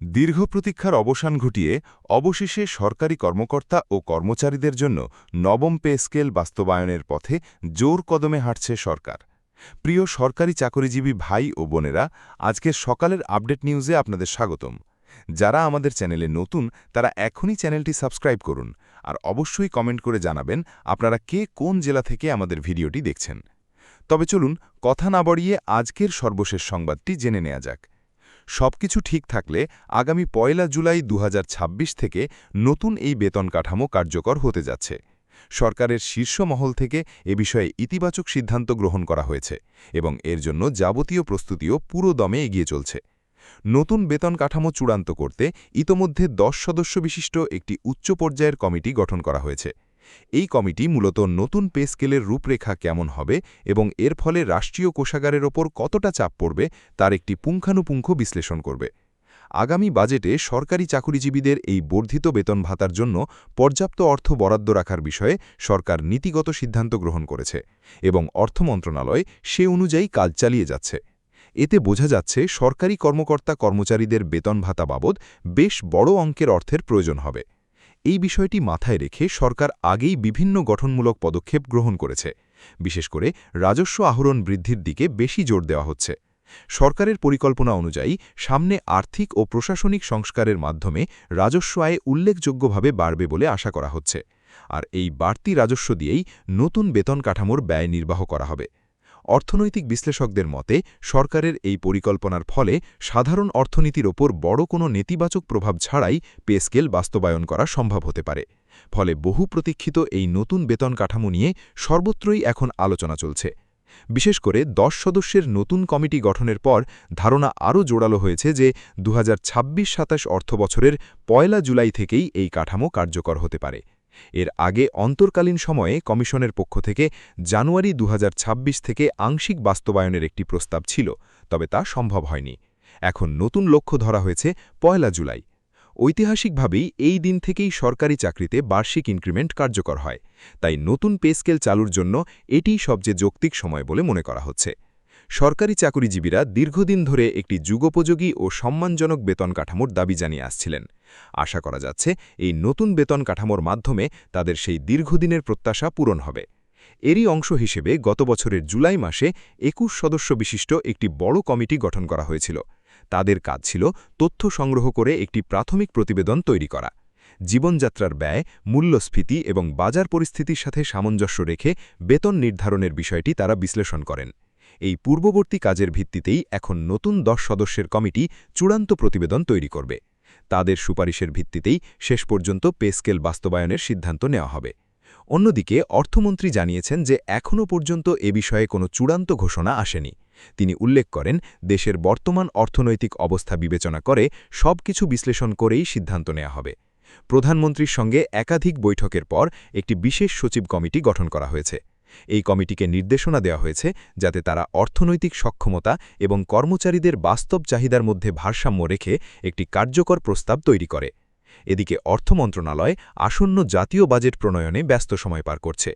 দীর্ঘ প্রতীক্ষার অবসান ঘটিয়ে অবশেষে সরকারি কর্মকর্তা ও কর্মচারীদের জন্য নবম পে স্কেল বাস্তবায়নের পথে জোর কদমে হাঁটছে সরকার। প্রিয় সরকারি চাকরিজীবী ভাই ও বোনেরা, আজকের সকালের আপডেট নিউজে আপনাদের স্বাগতম। যারা আমাদের চ্যানেলে নতুন তারা এখনই চ্যানেলটি সাবস্ক্রাইব করুন, আর অবশ্যই কমেন্ট করে জানাবেন আপনারা কে কোন জেলা থেকে আমাদের ভিডিওটি দেখছেন। তবে চলুন কথা না বাড়িয়ে আজকের সর্বশেষ সংবাদটি জেনে নেওয়া যাক। সবকিছু ঠিক থাকলে আগামী ১ জুলাই ২০২৬ থেকে নতুন এই বেতন কাঠামো কার্যকর হতে যাচ্ছে। সরকারের শীর্ষ মহল থেকে এ বিষয়ে ইতিবাচক সিদ্ধান্ত গ্রহণ করা হয়েছে এবং এর জন্য যাবতীয় প্রস্তুতিও পুরো দমে এগিয়ে চলছে। নতুন বেতন কাঠামো চূড়ান্ত করতে ইতোমধ্যে ১০ সদস্য বিশিষ্ট একটি উচ্চ পর্যায়ের কমিটি গঠন করা হয়েছে। এই কমিটি মূলত নতুন পে স্কেলের রূপরেখা কেমন হবে এবং এর ফলে রাষ্ট্রীয় কোষাগারের ওপর কতটা চাপ পড়বে তার একটি পুঙ্খানুপুঙ্খ বিশ্লেষণ করবে। আগামী বাজেটে সরকারি চাকুরিজীবীদের এই বর্ধিত বেতন ভাতার জন্য পর্যাপ্ত অর্থ বরাদ্দ রাখার বিষয়ে সরকার নীতিগত সিদ্ধান্ত গ্রহণ করেছে এবং অর্থ মন্ত্রণালয় সে অনুযায়ী কাজ চালিয়ে যাচ্ছে। এতে বোঝা যাচ্ছে সরকারি কর্মকর্তা কর্মচারীদের বেতন ভাতা বাবদ বেশ বড় অঙ্কের অর্থের প্রয়োজন হবে। এই বিষয়টি মাথায় রেখে সরকার আগেই বিভিন্ন গঠনমূলক পদক্ষেপ গ্রহণ করেছে। বিশেষ করে রাজস্ব আহরণ বৃদ্ধির দিকে বেশি জোর দেওয়া হচ্ছে। সরকারের পরিকল্পনা অনুযায়ী সামনে আর্থিক ও প্রশাসনিক সংস্কারের মাধ্যমে রাজস্ব আয় উল্লেখযোগ্যভাবে বাড়বে বলে আশা করা হচ্ছে, আর এই বাড়তি রাজস্ব দিয়েই নতুন বেতন কাঠামোর ব্যয় নির্বাহ করা হবে। অর্থনৈতিক বিশ্লেষকদের মতে সরকারের এই পরিকল্পনার ফলে সাধারণ অর্থনীতির ওপর বড় কোনো নেতিবাচক প্রভাব ছাড়াই পে স্কেল বাস্তবায়ন করা সম্ভব হতে পারে। ফলে বহু প্রতীক্ষিত এই নতুন বেতন কাঠামো নিয়ে সর্বত্রই এখন আলোচনা চলছে। বিশেষ করে ১০ সদস্যের নতুন কমিটি গঠনের পর ধারণা আরও জোরালো হয়েছে যে ২০২৬-২৭ অর্থবছরের ১ জুলাই থেকেই এই কাঠামো কার্যকর হতে পারে। এর আগে অন্তর্কালীন সময়ে কমিশনের পক্ষ থেকে জানুয়ারি ২০২৬ থেকে আংশিক বাস্তবায়নের একটি প্রস্তাব ছিল, তবে তা সম্ভব হয়নি। এখন নতুন লক্ষ্য ধরা হয়েছে ১ জুলাই। ঐতিহাসিকভাবেই এই দিন থেকেই সরকারি চাকরিতে বার্ষিক ইনক্রিমেন্ট কার্যকর হয়, তাই নতুন পে স্কেল চালুর জন্য এটিই সবচেয়ে যৌক্তিক সময় বলে মনে করা হচ্ছে। সরকারি চাকুরিজীবীরা দীর্ঘদিন ধরে একটি যুগোপযোগী ও সম্মানজনক বেতন কাঠামোর দাবি জানিয়ে আসছিলেন। আশা করা যাচ্ছে এই নতুন বেতন কাঠামোর মাধ্যমে তাদের সেই দীর্ঘদিনের প্রত্যাশা পূরণ হবে। এরই অংশ হিসেবে গত বছরের জুলাই মাসে ২১ সদস্য বিশিষ্ট একটি বড় কমিটি গঠন করা হয়েছিল। তাদের কাজ ছিল তথ্য সংগ্রহ করে একটি প্রাথমিক প্রতিবেদন তৈরি করা। জীবনযাত্রার ব্যয়, মূল্যস্ফীতি এবং বাজার পরিস্থিতির সাথে সামঞ্জস্য রেখে বেতন নির্ধারণের বিষয়টি তারা বিশ্লেষণ করেন। এই পূর্ববর্তী কাজের ভিত্তিতেই এখন নতুন ১০ সদস্যের কমিটি চূড়ান্ত প্রতিবেদন তৈরি করবে। তাদের সুপারিশের ভিত্তিতেই শেষ পর্যন্ত পে স্কেল বাস্তবায়নের সিদ্ধান্ত নেওয়া হবে। অন্যদিকে অর্থমন্ত্রী জানিয়েছেন যে এখনও পর্যন্ত এ বিষয়ে কোনো চূড়ান্ত ঘোষণা আসেনি। তিনি উল্লেখ করেন, দেশের বর্তমান অর্থনৈতিক অবস্থা বিবেচনা করে সবকিছু বিশ্লেষণ করেই সিদ্ধান্ত নেওয়া হবে। প্রধানমন্ত্রীর সঙ্গে একাধিক বৈঠকের পর একটি বিশেষ সচিব কমিটি গঠন করা হয়েছে। এই কমিটিকে নির্দেশনা দেওয়া হয়েছে যাতে তারা অর্থনৈতিক সক্ষমতা এবং কর্মচারীদের বাস্তব চাহিদার মধ্যে ভারসাম্য রেখে একটি কার্যকর প্রস্তাব তৈরি করে। এদিকে অর্থ মন্ত্রণালয় আসন্ন জাতীয় বাজেট প্রণয়নে ব্যস্ত সময় পার করছে।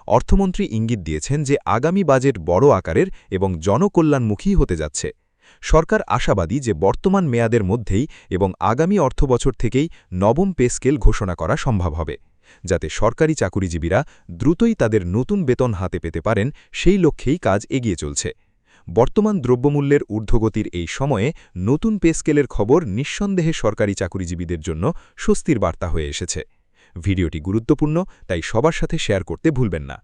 অর্থমন্ত্রী ইঙ্গিত দিয়েছেন যে আগামী বাজেট বড় আকারের এবং জনকল্যাণমুখী হতে যাচ্ছে। সরকার আশাবাদী যে বর্তমান মেয়াদের মধ্যেই এবং আগামী অর্থবছর থেকেই নবম পে স্কেল ঘোষণা করা সম্ভব হবে, যাতে সরকারি চাকুরিজীবীরা দ্রুতই তাদের নতুন বেতন হাতে পেতে পারেন, সেই লক্ষ্যেই কাজ এগিয়ে চলছে। বর্তমান দ্রব্যমূল্যের ঊর্ধ্বগতির এই সময়ে নতুন পে স্কেলের খবর নিঃসন্দেহে সরকারি চাকুরিজীবীদের জন্য স্বস্তির বার্তা হয়ে এসেছে। ভিডিওটি গুরুত্বপূর্ণ, তাই সবার সাথে শেয়ার করতে ভুলবেন না।